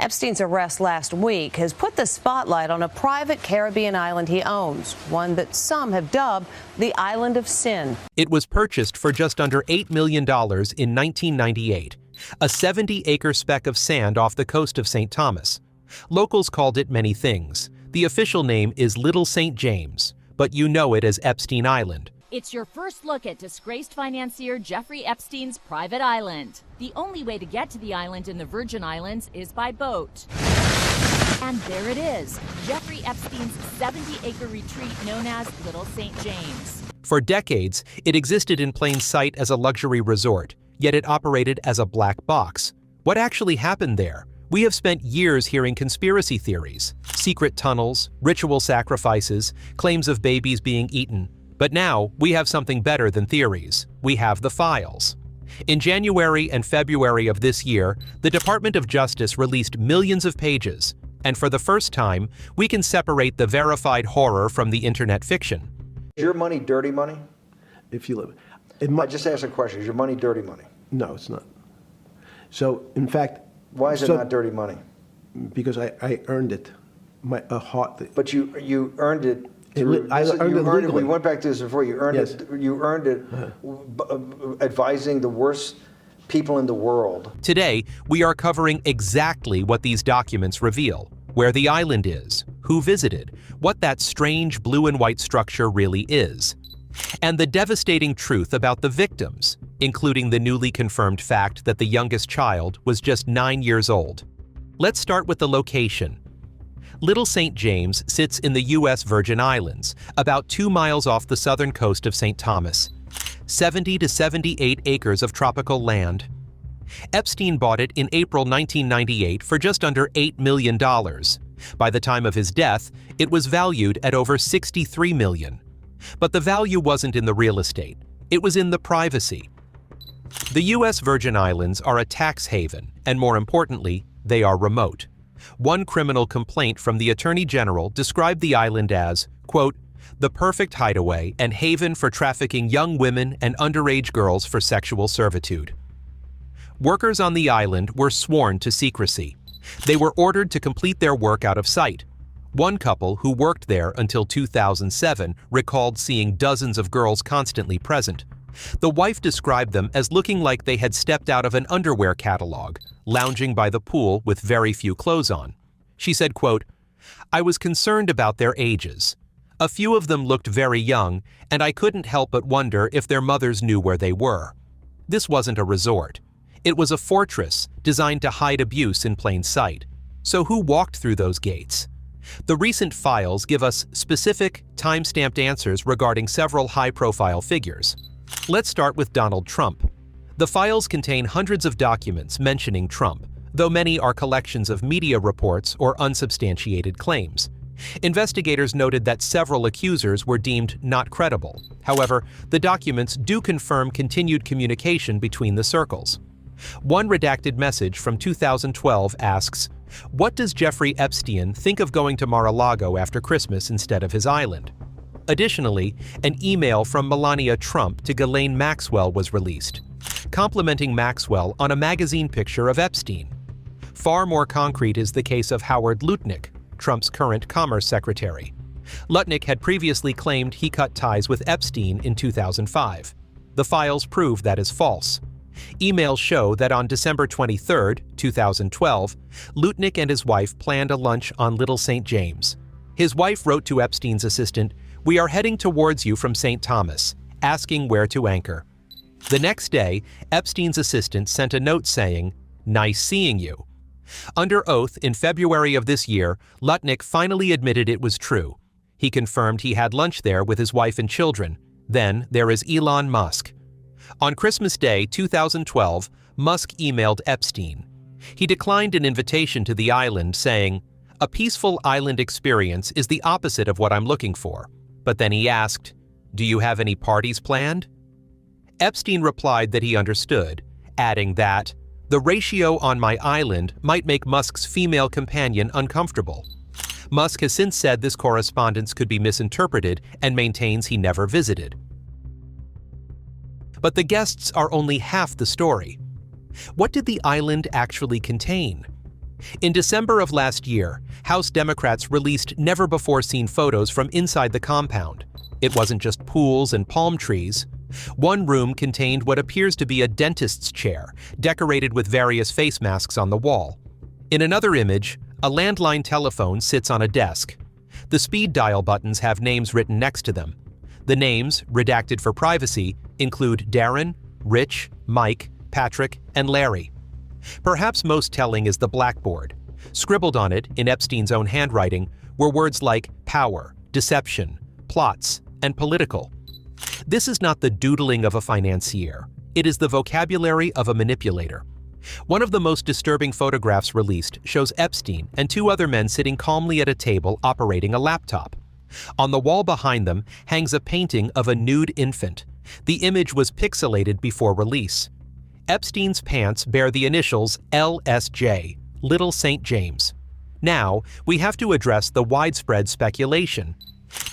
Epstein's arrest last week has put the spotlight on a private Caribbean island he owns, one that some have dubbed the Island of Sin. It was purchased for just under $8 million in 1998, a 70-acre speck of sand off the coast of St. Thomas. Locals called it many things. The official name is Little St. James, but you know it as Epstein Island. It's your first look at disgraced financier Jeffrey Epstein's private island. The only way to get to the island in the Virgin Islands is by boat. And there it is, Jeffrey Epstein's 70-acre retreat known as Little St. James. For decades, it existed in plain sight as a luxury resort, yet it operated as a black box. What actually happened there? We have spent years hearing conspiracy theories, secret tunnels, ritual sacrifices, claims of babies being eaten. But now, we have something better than theories. We have the files. In January and February of this year, the Department of Justice released millions of pages, and for the first time, we can separate the verified horror from the internet fiction. Is your money dirty money? If you live, I just asked a question. Is your money dirty money? No, it's not. So, in fact, why is it not dirty money? Because I earned it. But you earned it. I earned it legally. We went back to this before. You earned Yes. it. You earned it advising the worst people in the world. Today, we are covering exactly what these documents reveal, where the island is, who visited, what that strange blue and white structure really is, and the devastating truth about the victims, including the newly confirmed fact that the youngest child was just 9 years old. Let's start with the location. Little St. James sits in the U.S. Virgin Islands, about 2 miles off the southern coast of St. Thomas. 70 to 78 acres of tropical land. Epstein bought it in April 1998 for just under $8 million. By the time of his death, it was valued at over $63 million. But the value wasn't in the real estate. It was in the privacy. The U.S. Virgin Islands are a tax haven, and more importantly, they are remote. One criminal complaint from the Attorney General described the island as, quote, the perfect hideaway and haven for trafficking young women and underage girls for sexual servitude. Workers on the island were sworn to secrecy. They were ordered to complete their work out of sight. One couple who worked there until 2007 recalled seeing dozens of girls constantly present. The wife described them as looking like they had stepped out of an underwear catalog, lounging by the pool with very few clothes on. She said, quote, I was concerned about their ages. A few of them looked very young, and I couldn't help but wonder if their mothers knew where they were. This wasn't a resort. It was a fortress designed to hide abuse in plain sight. So who walked through those gates? The recent files give us specific, time-stamped answers regarding several high-profile figures. Let's start with Donald Trump. The files contain hundreds of documents mentioning Trump, though many are collections of media reports or unsubstantiated claims. Investigators noted that several accusers were deemed not credible. However, the documents do confirm continued communication between the circles. One redacted message from 2012 asks, what does Jeffrey Epstein think of going to Mar-a-Lago after Christmas instead of his island? Additionally, an email from Melania Trump to Ghislaine Maxwell was released, complimenting Maxwell on a magazine picture of Epstein. Far more concrete is the case of Howard Lutnick, Trump's current Commerce Secretary. Lutnick had previously claimed he cut ties with Epstein in 2005. The files prove that is false. Emails show that on December 23, 2012, Lutnick and his wife planned a lunch on Little St. James. His wife wrote to Epstein's assistant, we are heading towards you from St. Thomas, asking where to anchor. The next day, Epstein's assistant sent a note saying, nice seeing you. Under oath in February of this year, Lutnick finally admitted it was true. He confirmed he had lunch there with his wife and children. Then there is Elon Musk. On Christmas Day 2012, Musk emailed Epstein. He declined an invitation to the island, saying, a peaceful island experience is the opposite of what I'm looking for. But then he asked, do you have any parties planned? Epstein replied that he understood, adding that, the ratio on my island might make Musk's female companion uncomfortable. Musk has since said this correspondence could be misinterpreted and maintains he never visited. But the guests are only half the story. What did the island actually contain? In December of last year, House Democrats released never-before-seen photos from inside the compound. It wasn't just pools and palm trees. One room contained what appears to be a dentist's chair, decorated with various face masks on the wall. In another image, a landline telephone sits on a desk. The speed dial buttons have names written next to them. The names, redacted for privacy, include Darren, Rich, Mike, Patrick, and Larry. Perhaps most telling is the blackboard. Scribbled on it, in Epstein's own handwriting, were words like power, deception, plots, and political. This is not the doodling of a financier. It is the vocabulary of a manipulator. One of the most disturbing photographs released shows Epstein and two other men sitting calmly at a table operating a laptop. On the wall behind them hangs a painting of a nude infant. The image was pixelated before release. Epstein's pants bear the initials LSJ, Little St. James. Now, we have to address the widespread speculation.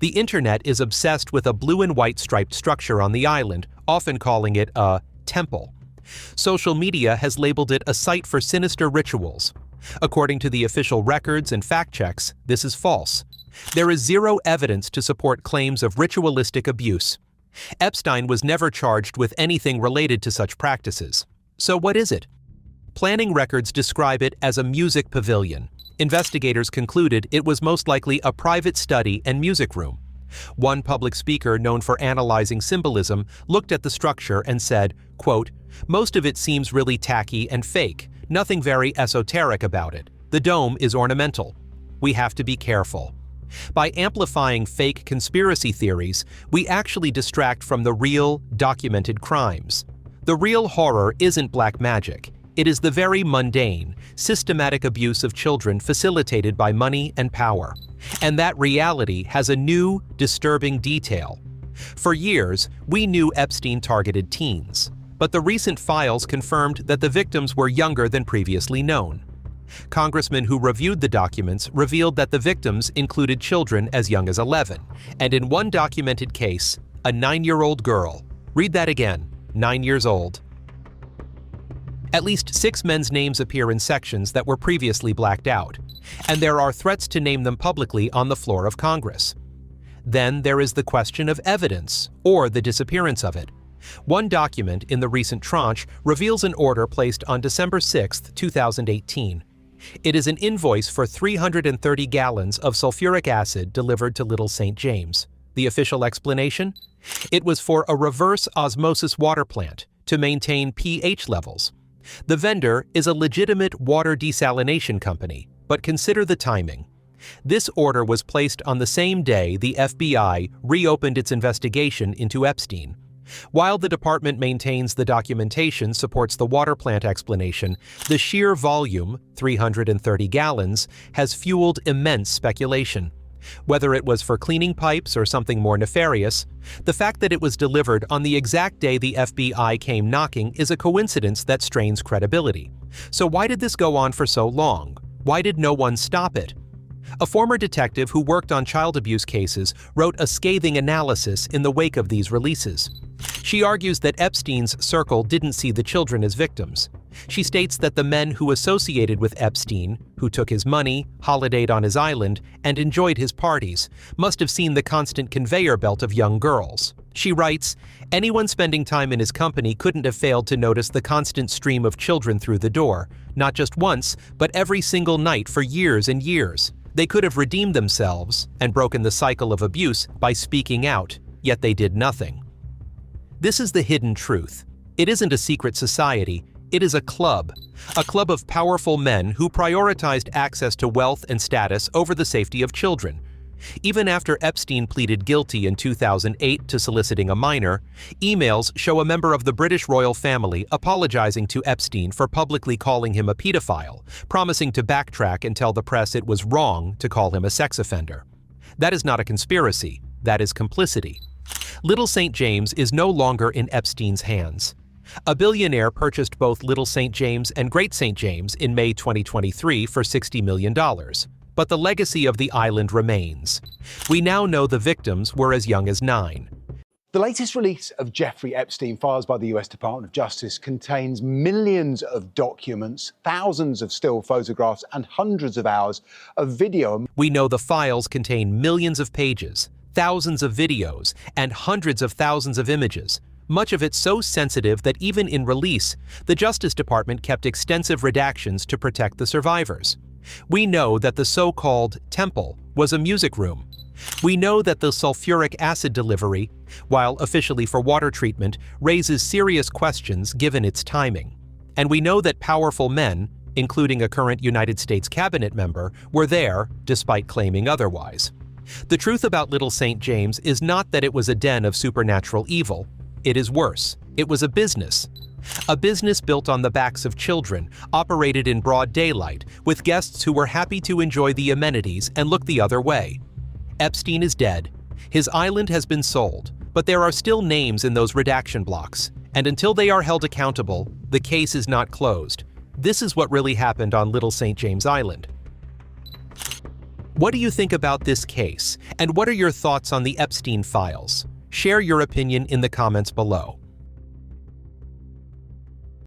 The internet is obsessed with a blue and white striped structure on the island, often calling it a temple. Social media has labeled it a site for sinister rituals. According to the official records and fact checks, this is false. There is zero evidence to support claims of ritualistic abuse. Epstein was never charged with anything related to such practices. So what is it? Planning records describe it as a music pavilion. Investigators concluded it was most likely a private study and music room. One public speaker known for analyzing symbolism looked at the structure and said, quote, "Most of it seems really tacky and fake, nothing very esoteric about it. The dome is ornamental. We have to be careful." By amplifying fake conspiracy theories, we actually distract from the real, documented crimes. The real horror isn't black magic. It is the very mundane, systematic abuse of children facilitated by money and power. And that reality has a new, disturbing detail. For years, we knew Epstein targeted teens, but the recent files confirmed that the victims were younger than previously known. Congressmen who reviewed the documents revealed that the victims included children as young as 11, and in one documented case, a 9-year-old girl. Read that again, 9 years old. At least 6 men's names appear in sections that were previously blacked out, and there are threats to name them publicly on the floor of Congress. Then there is the question of evidence, or the disappearance of it. One document in the recent tranche reveals an order placed on December 6, 2018. It is an invoice for 330 gallons of sulfuric acid delivered to Little St. James. The official explanation? It was for a reverse osmosis water plant to maintain pH levels. The vendor is a legitimate water desalination company, but consider the timing. This order was placed on the same day the FBI reopened its investigation into Epstein. While the department maintains the documentation supports the water plant explanation, the sheer volume, 330 gallons, has fueled immense speculation. Whether it was for cleaning pipes or something more nefarious, the fact that it was delivered on the exact day the FBI came knocking is a coincidence that strains credibility. So why did this go on for so long? Why did no one stop it? A former detective who worked on child abuse cases wrote a scathing analysis in the wake of these releases. She argues that Epstein's circle didn't see the children as victims. She states that the men who associated with Epstein, who took his money, holidayed on his island, and enjoyed his parties, must have seen the constant conveyor belt of young girls. She writes, "Anyone spending time in his company couldn't have failed to notice the constant stream of children through the door, not just once, but every single night for years and years. They could have redeemed themselves and broken the cycle of abuse by speaking out, yet they did nothing." This is the hidden truth. It isn't a secret society, it is a club of powerful men who prioritized access to wealth and status over the safety of children. Even after Epstein pleaded guilty in 2008 to soliciting a minor, emails show a member of the British royal family apologizing to Epstein for publicly calling him a pedophile, promising to backtrack and tell the press it was wrong to call him a sex offender. That is not a conspiracy, that is complicity. Little St. James is no longer in Epstein's hands. A billionaire purchased both Little St. James and Great St. James in May 2023 for $60 million. But the legacy of the island remains. We now know the victims were as young as 9. The latest release of Jeffrey Epstein files by the US Department of Justice contains millions of documents, thousands of still photographs, and hundreds of hours of video. We know the files contain millions of pages, thousands of videos, and hundreds of thousands of images, much of it so sensitive that even in release, the Justice Department kept extensive redactions to protect the survivors. We know that the so-called temple was a music room. We know that the sulfuric acid delivery, while officially for water treatment, raises serious questions given its timing. And we know that powerful men, including a current United States cabinet member, were there, despite claiming otherwise. The truth about Little St. James is not that it was a den of supernatural evil. It is worse. It was a business. A business built on the backs of children, operated in broad daylight, with guests who were happy to enjoy the amenities and look the other way. Epstein is dead. His island has been sold, but there are still names in those redaction blocks, and until they are held accountable, the case is not closed. This is what really happened on Little St. James Island. What do you think about this case, and what are your thoughts on the Epstein files? Share your opinion in the comments below.